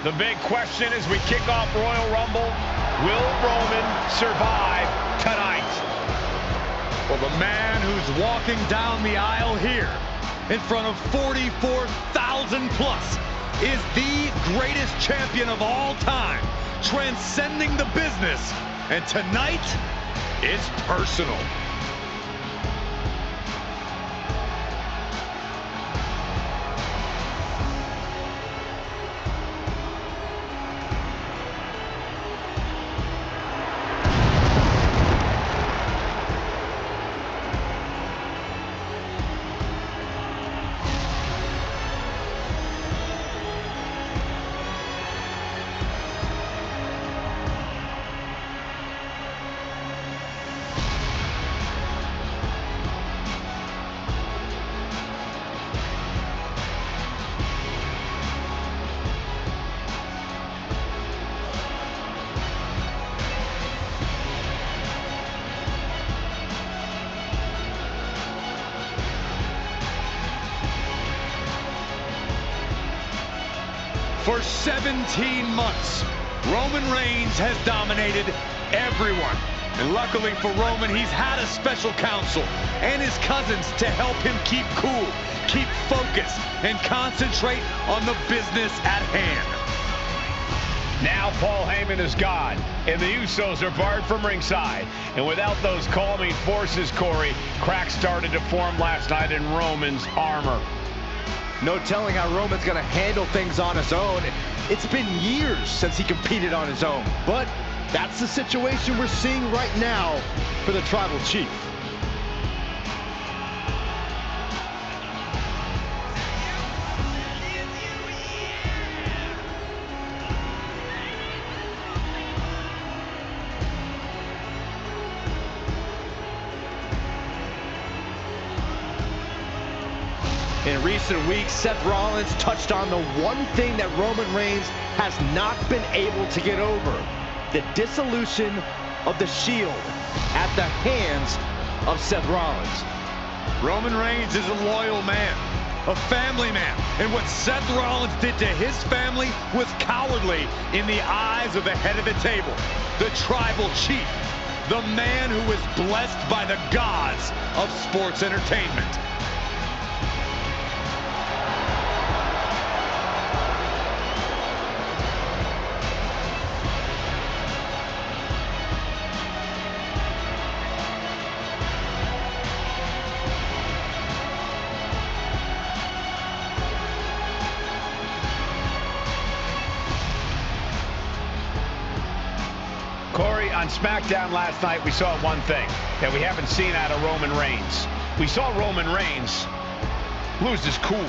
The big question as we kick off Royal Rumble, will Roman survive tonight? Well, the man who's walking down the aisle here in front of 44,000 plus is the greatest champion of all time, transcending the business. And tonight, it's personal. For 17 months, Roman Reigns has dominated everyone. And luckily for Roman, he's had a special counsel and his cousins to help him keep cool, keep focused, and concentrate on the business at hand. Now Paul Heyman is gone, and the Usos are barred from ringside. And without those calming forces, Corey, cracks started to form last night in Roman's armor. No telling how Roman's going to handle things on his own. It's been years since he competed on his own. But that's the situation we're seeing right now for the Tribal Chief. In recent weeks, Seth Rollins touched on the one thing that Roman Reigns has not been able to get over: the dissolution of the Shield at the hands of Seth Rollins. Roman Reigns is a loyal man, a family man, and what Seth Rollins did to his family was cowardly in the eyes of the head of the table, the Tribal Chief, the man who is blessed by the gods of sports entertainment. Corey, on SmackDown last night, we saw one thing that we haven't seen out of Roman Reigns. We saw Roman Reigns lose his cool.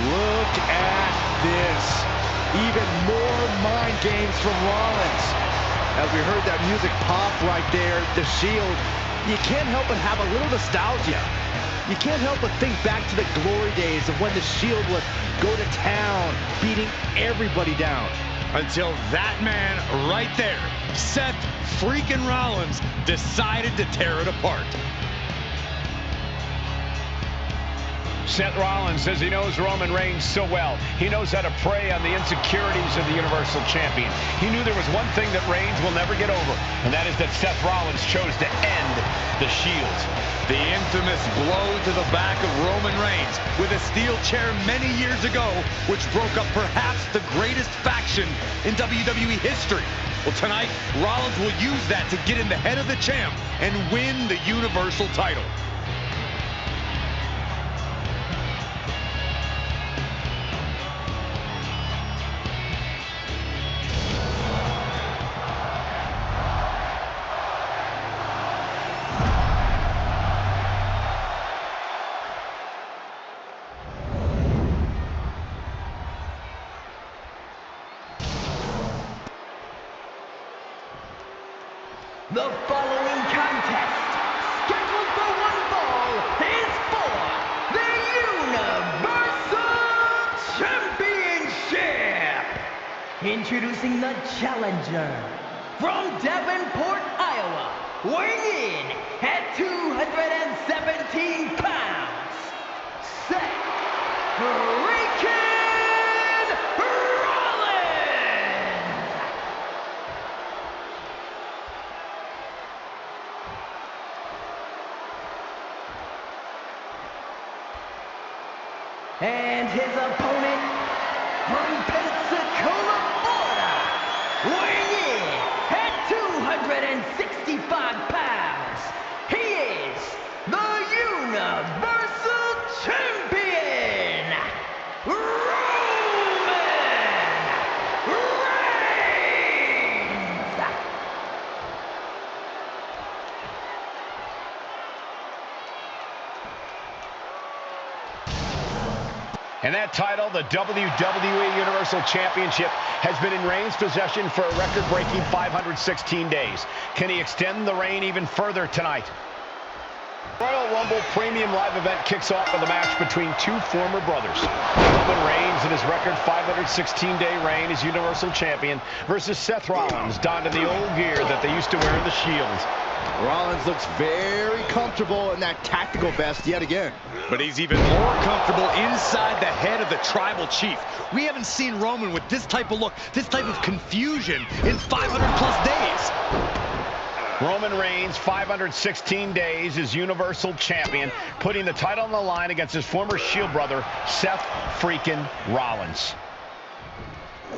Look at this. Even more mind games from Rollins. As we heard that music pop right there, the Shield, you can't help but have a little nostalgia. You can't help but think back to the glory days of when the Shield would go to town, beating everybody down. Until that man right there, Seth freaking Rollins, decided to tear it apart. Seth Rollins says he knows Roman Reigns so well. He knows how to prey on the insecurities of the Universal Champion. He knew there was one thing that Reigns will never get over, and that is that Seth Rollins chose to end the Shield. The infamous blow to the back of Roman Reigns with a steel chair many years ago, which broke up perhaps the greatest faction in WWE history. Well, tonight, Rollins will use that to get in the head of the champ and win the Universal title. The following contest, scheduled for one fall, is for the Universal Championship. Introducing the challenger from Davenport, Iowa, weighing in at 217 pounds, Seth freaking and his opponent from Pensacola, Florida, weighing in at 265 pounds, he is the Universal Champion, Roman Reigns! And that title, the WWE Universal Championship, has been in Reigns' possession for a record-breaking 516 days. Can he extend the reign even further tonight? Royal Rumble Premium Live event kicks off with a match between two former brothers. Roman Reigns in his record 516-day reign as Universal Champion versus Seth Rollins, donned in the old gear that they used to wear in the Shield. Rollins looks very comfortable in that tactical vest yet again. But he's even more comfortable inside the head of the tribal chief. We haven't seen Roman with this type of look, this type of confusion in 500+ days. Roman Reigns, 516 days as Universal Champion, putting the title on the line against his former Shield brother, Seth freaking Rollins.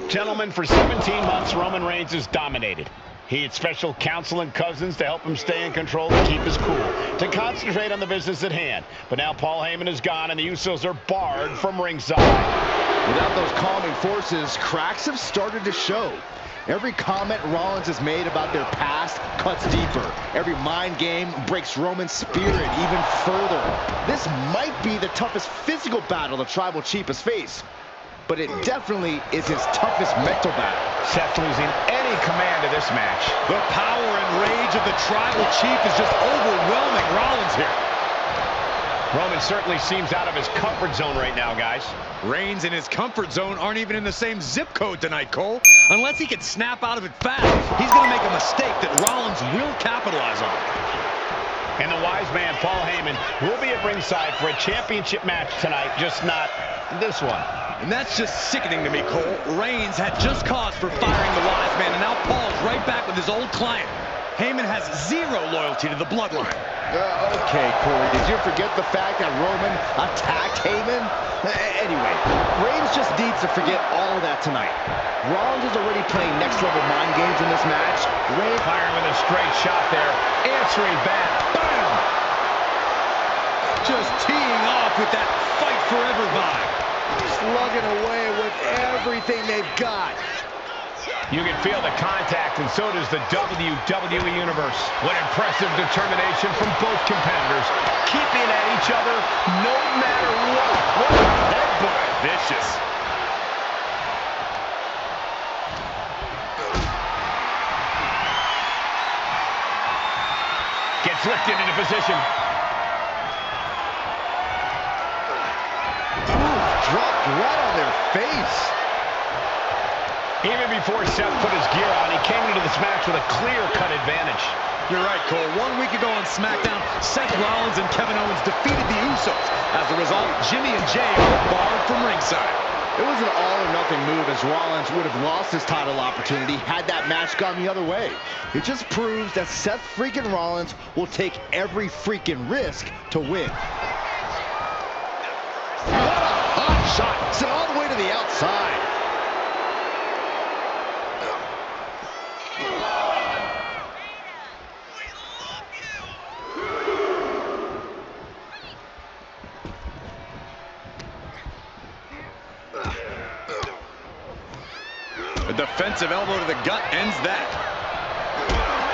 Gentlemen, for 17 months, Roman Reigns has dominated. He had special counsel and cousins to help him stay in control and keep his cool, to concentrate on the business at hand. But now Paul Heyman is gone and the Usos are barred from ringside. Without those calming forces, cracks have started to show. Every comment Rollins has made about their past cuts deeper. Every mind game breaks Roman's spirit even further. This might be the toughest physical battle the tribal chief has faced, but it definitely is his toughest mental battle. Seth losing any command of this match. The power and rage of the tribal chief is just overwhelming Rollins here. Roman certainly seems out of his comfort zone right now, guys. Reigns and his comfort zone aren't even in the same zip code tonight, Cole. Unless he can snap out of it fast, he's going to make a mistake that Rollins will capitalize on. And the wise man, Paul Heyman, will be at ringside for a championship match tonight, just not this one. And that's just sickening to me, Cole. Reigns had just cause for firing the wise man, and now Paul's right back with his old client. Heyman has zero loyalty to the bloodline. Okay, Corey, did you forget the fact that Roman attacked Heyman? Anyway, Reigns just needs to forget all of that tonight. Rollins is already playing next-level mind games in this match. Reigns Firing with a straight shot there, answering back. Boom! Just teeing off with that fight forever vibe. slugging away with everything they've got. You can feel the contact, and so does the WWE Universe. What impressive determination from both competitors, keeping at each other no matter what. What a headbutt. Vicious. Gets lifted into position. Ooh, dropped right on their face. Even before Seth put his gear on, he came into this match with a clear-cut advantage. You're right, Cole. 1 week ago on SmackDown, Seth Rollins and Kevin Owens defeated the Usos. As a result, Jimmy and Jay were barred from ringside. It was an all-or-nothing move, as Rollins would have lost his title opportunity had that match gone the other way. It just proves that Seth freaking Rollins will take every freaking risk to win. What a hot shot! Sent all the way to the outside. A defensive elbow to the gut ends that.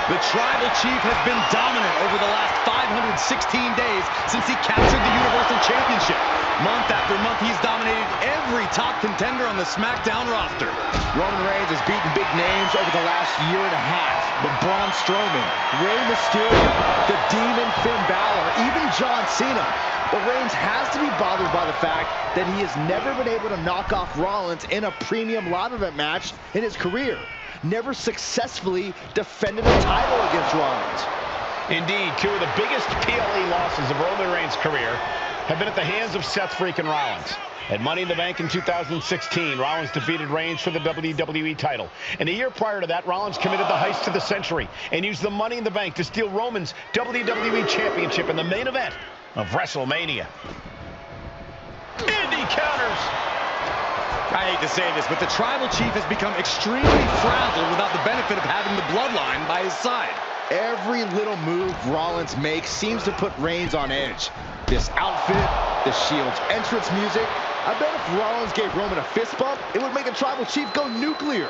The Tribal Chief has been dominant over the last 516 days since he captured the Universal Championship. Month after month, he's dominated every top contender on the SmackDown roster. Roman Reigns has beaten big names over the last year and a half. But Braun Strowman, Rey Mysterio, the Demon Finn Balor, even John Cena. But Reigns has to be bothered by the fact that he has never been able to knock off Rollins in a premium live event match in his career. Never successfully defended a title against Rollins. Indeed, two of the biggest PLE losses of Roman Reigns' career have been at the hands of Seth freaking Rollins. At Money in the Bank in 2016, Rollins defeated Reigns for the WWE title. And a year prior to that, Rollins committed the heist of the century and used the Money in the Bank to steal Roman's WWE Championship in the main event of WrestleMania. And he counters. I hate to say this, but the Tribal Chief has become extremely frazzled without the benefit of having the bloodline by his side. Every little move Rollins makes seems to put Reigns on edge. This outfit, the Shield's entrance music. I bet if Rollins gave Roman a fist bump, it would make the Tribal Chief go nuclear.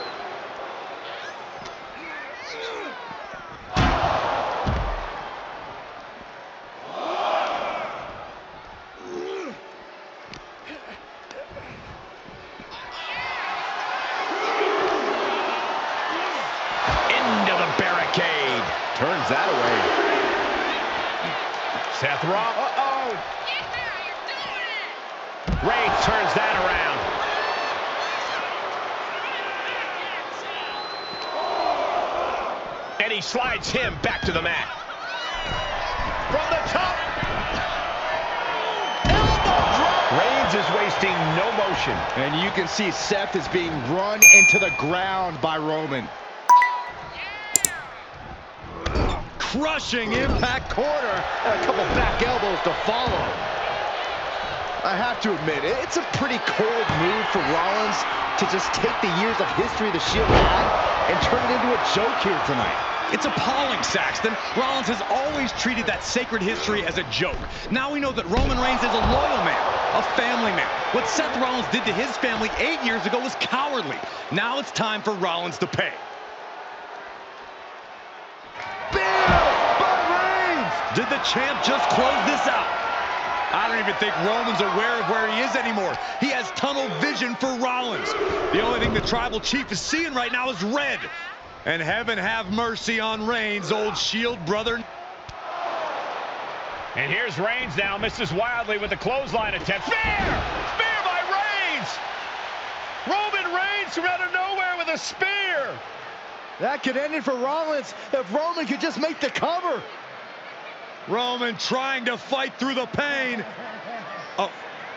Turns that away. Seth Rollins. Reigns turns that around. And he slides him back to the mat. From the top. Elbow drop. Reigns is wasting no motion. And you can see Seth is being run into the ground by Roman. Crushing impact corner, and a couple back elbows to follow. I have to admit, it's a pretty cold move for Rollins to just take the years of history the Shield had and turn it into a joke here tonight. It's appalling, Saxton. Rollins has always treated that sacred history as a joke. Now we know that Roman Reigns is a loyal man, a family man. What Seth Rollins did to his family 8 years ago was cowardly. Now it's time for Rollins to pay. Did the champ just close this out? I don't even think Roman's aware of where he is anymore. He has tunnel vision for Rollins. The only thing the Tribal Chief is seeing right now is red. And heaven have mercy on Reigns, old Shield brother. And here's Reigns now, misses wildly with the clothesline attempt. Spear! Spear by Reigns! Roman Reigns from out of nowhere with a spear! That could end it for Rollins if Roman could just make the cover. Roman trying to fight through the pain.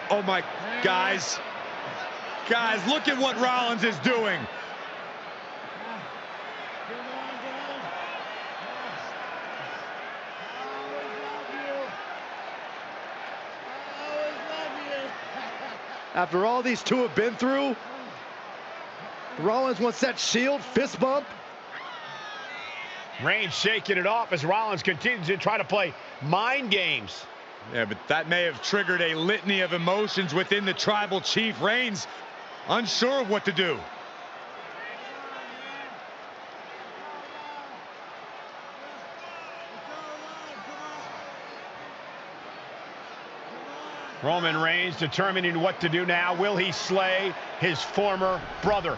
Oh my, guys. Guys, look at what Rollins is doing. After all these two have been through, Rollins wants that Shield fist bump. Reigns shaking it off as Rollins continues to try to play mind games. Yeah, but that may have triggered a litany of emotions within the Tribal Chief. Reigns unsure of what to do. Roman Reigns determining what to do now. Will he slay his former brother?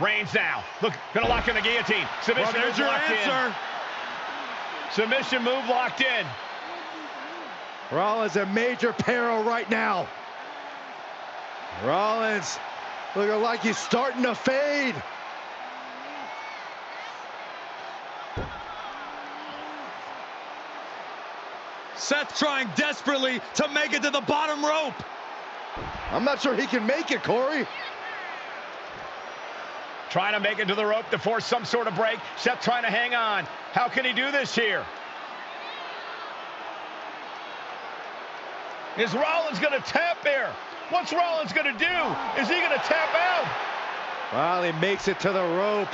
Reigns now. Look, gonna lock in the guillotine. Submission Well, there's your answer. Submission move locked in. Rollins in major peril right now. Rollins looking like he's starting to fade. Seth trying desperately to make it to the bottom rope. I'm not sure he can make it, Corey. Trying to make it to the rope to force some sort of break. Seth trying to hang on. How can he do this here? Is Rollins going to tap here? What's Rollins going to do? Is he going to tap out? Well, he makes it to the rope.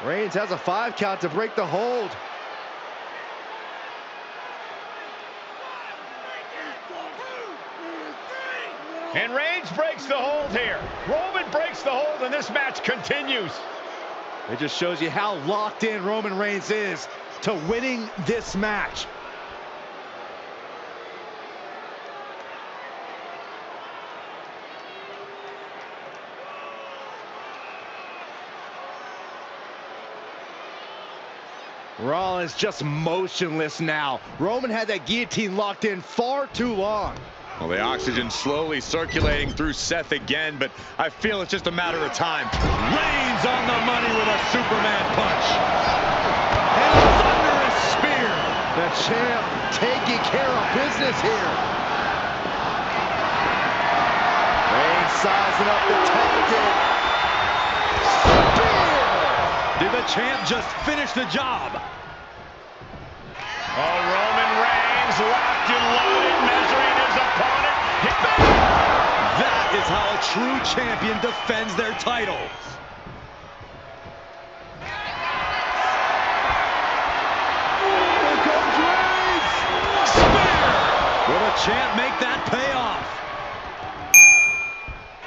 Reigns has a 5 count to break the hold. And Reigns breaks the hold here. Roman breaks the hold, and this match continues. It just shows you how locked in Roman Reigns is to winning this match. Rollins just motionless now. Roman had that guillotine locked in far too long. Well, the oxygen slowly circulating through Seth again, but I feel it's just a matter of time. Reigns on the money with a Superman punch. And a thunderous spear. The champ taking care of business here. Reigns sizing up the target. Spear! Did the champ just finish the job? Oh, Roman Reigns locked and loaded, measuring his opponent. That is how a true champion defends their titles. Here comes Reigns! Spear! Will the champ make that pay off?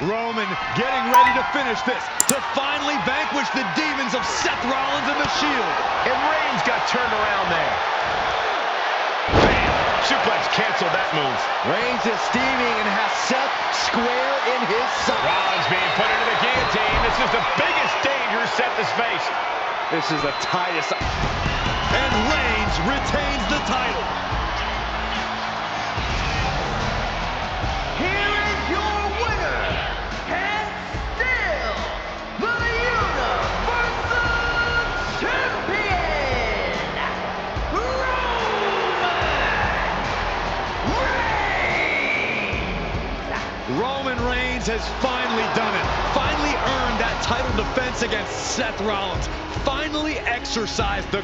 Roman getting ready to finish this, to finally vanquish the demons of Seth Rollins and the Shield. And Reigns got turned around there. Bam! Suplex canceled that move. Reigns is steaming and has Seth square in his sight. Rollins being put into the guillotine. This is the biggest danger Seth has faced. This is the tightest. And Reigns retains the title. Here is your winner, and still the Universal Champion, Roman Reigns has finally done it. Finally earned that title defense against Seth Rollins. Finally exercised the